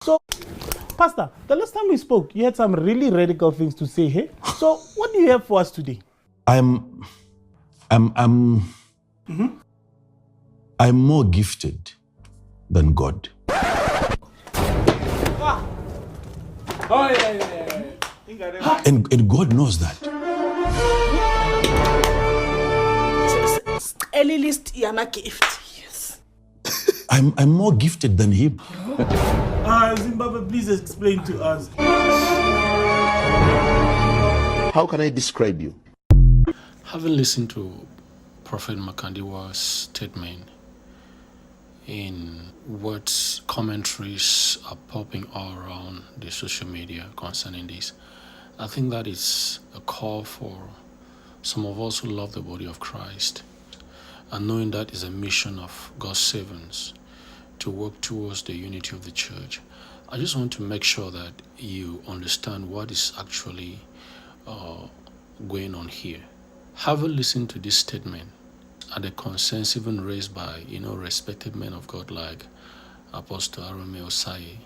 So, Pastor, the last time we spoke, you had some really radical things to say, hey? So, what do you have for us today? I'm more gifted than God. And God knows that. Early list Yana gift. Yes. I'm more gifted than him. Zimbabwe, please explain to us. How can I describe you? Having listened to Prophet Makandiwa's statement in what commentaries are popping all around the social media concerning this, I think that is a call for some of us who love the body of Christ, and knowing that is a mission of God's servants to work towards the unity of the church. I just want to make sure that you understand what is actually going on here. Having listened to this statement and the concerns even raised by respected men of God like Apostle Arome Osayi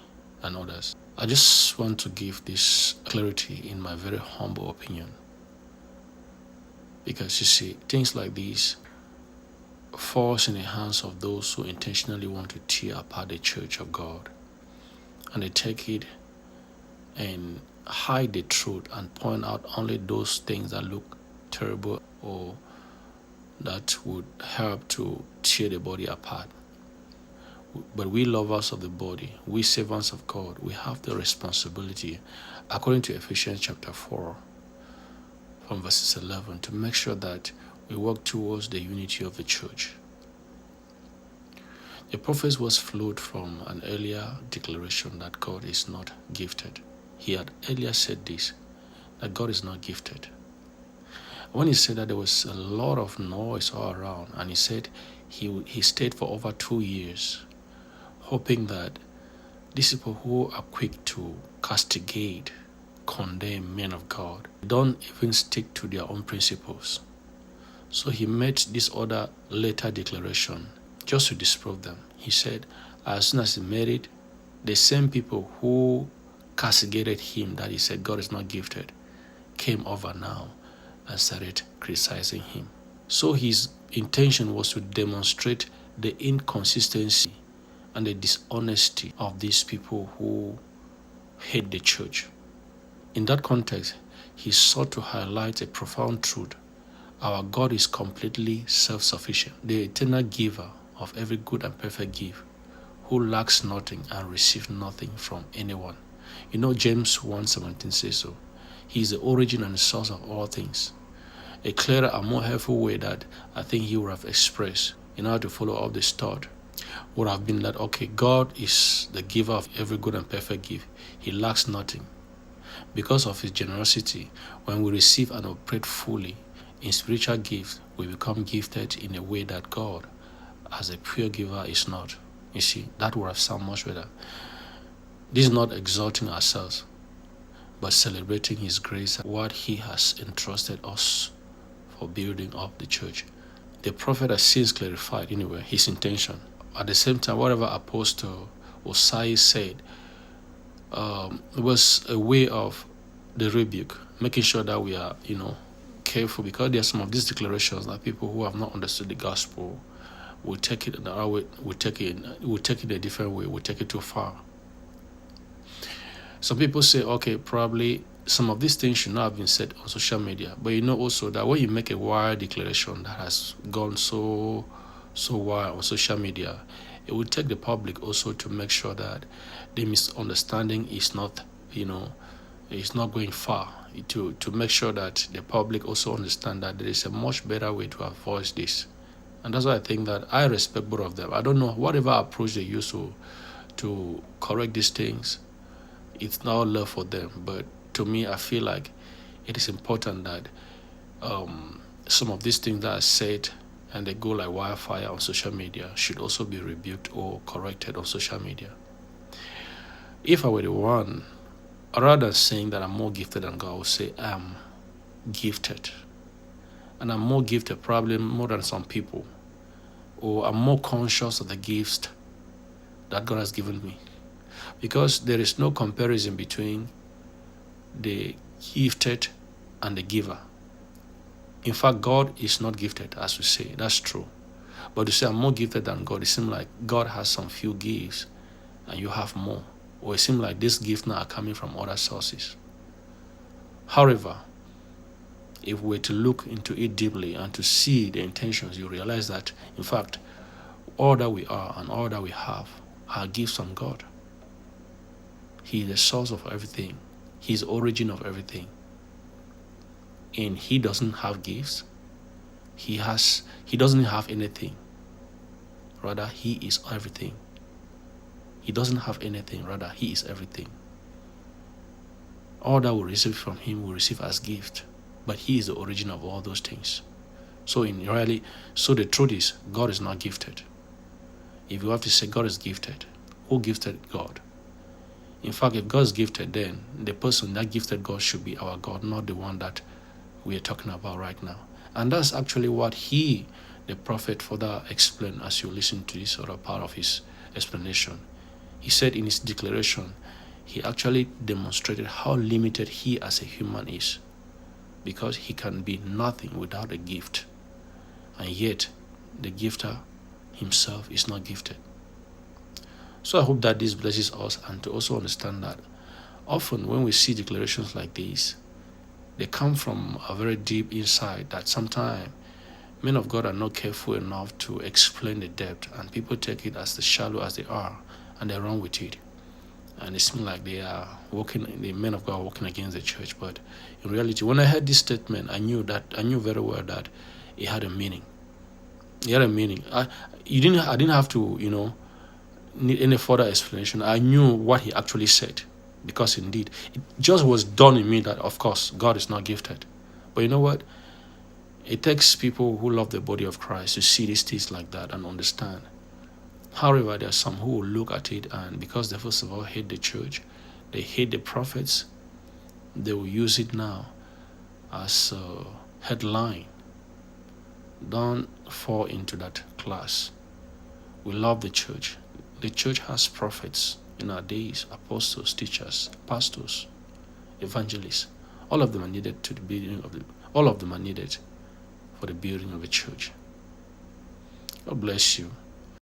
and others, I just want to give this clarity in my very humble opinion. Because you see, things like these falls in the hands of those who intentionally want to tear apart the church of God. And they take it and hide the truth and point out only those things that look terrible or that would help to tear the body apart. But we lovers of the body, we servants of God, we have the responsibility, according to Ephesians chapter 4, from verses 11, to make sure that we work towards the unity of the church. The prophet was flowed from an earlier declaration that God is not gifted. He had earlier said this, that God is not gifted. When he said that, there was a lot of noise all around, and he said he stayed for over 2 years, hoping that these people who are quick to castigate, condemn men of God, don't even stick to their own principles. So he made this other later declaration just to disprove them. He said, as soon as he made it, the same people who castigated him, that he said God is not gifted, came over now and started criticizing him. So his intention was to demonstrate the inconsistency and the dishonesty of these people who hate the church. In that context, he sought to highlight a profound truth. Our God is completely self-sufficient, the eternal giver of every good and perfect gift, who lacks nothing and receives nothing from anyone. James 1:17 says so. He is the origin and the source of all things. A clearer and more helpful way that I think he would have expressed in order to follow up this thought would have been that, okay, God is the giver of every good and perfect gift. He lacks nothing. Because of his generosity, when we receive and operate fully in spiritual gifts, we become gifted in a way that God, as a pure giver, is not. You see, that would have sounded much better. This is not exalting ourselves, but celebrating his grace and what he has entrusted us for building up the church. The prophet has since clarified, anyway, his intention. At the same time, whatever Apostle Osayi said was a way of the rebuke, making sure that we are, careful, because there are some of these declarations that people who have not understood the gospel will take it another way, will take it a different way, will take it too far. Some people say, okay, probably some of these things should not have been said on social media. But also that when you make a wild declaration that has gone so wild on social media, it will take the public also to make sure that the misunderstanding is not, is not going far. To make sure that the public also understand that there is a much better way to avoid this. And that's why I think that I respect both of them. I don't know, whatever approach they use to correct these things, it's not love for them. But to me, I feel like it is important that some of these things that are said and they go like wildfire on social media should also be rebuked or corrected on social media. If I were the one, rather than saying that I'm more gifted than God, I would say I'm gifted. And I'm more gifted probably more than some people. Or I'm more conscious of the gifts that God has given me. because there is no comparison between the gifted and the giver. In fact, God is not gifted, as we say. That's true. But to say I'm more gifted than God, it seems like God has some few gifts and you have more. Or it seems like these gifts now are coming from other sources. However, if we were to look into it deeply and to see the intentions, you realize that, in fact, all that we are and all that we have are gifts from God. He is the source of everything. He is the origin of everything. And he doesn't have gifts. He doesn't have anything. Rather, he is everything. He doesn't have anything. Rather, he is everything. All that we receive from him, we receive as gift. But he is the origin of all those things. So the truth is, God is not gifted. If you have to say God is gifted, who gifted God? In fact, if God is gifted, then the person that gifted God should be our God, not the one that we are talking about right now. And that's actually what the prophet further explained as you listen to this other part of his explanation. He said in his declaration, he actually demonstrated how limited he as a human is, because he can be nothing without a gift. And yet, the gifter himself is not gifted. So I hope that this blesses us, and to also understand that often when we see declarations like these, they come from a very deep insight that sometimes men of God are not careful enough to explain the depth, and people take it as shallow as they are, and they run with it. And it seems like the men of God are working against the church. But in reality, when I heard this statement, I knew very well that it had a meaning. It had a meaning. I didn't have to, need any further explanation. I knew what he actually said, because indeed, it just was done in me that, of course, God is not gifted. But you know what? It takes people who love the body of Christ to see these things like that and understand. However, there are some who will look at it, and because they first of all hate the church, they hate the prophets, they will use it now as a headline. Don't fall into that class. We love the church. The church has prophets in our days, apostles, teachers, pastors, evangelists. All of them are needed to the building of all of them are needed for the building of a church. God bless you.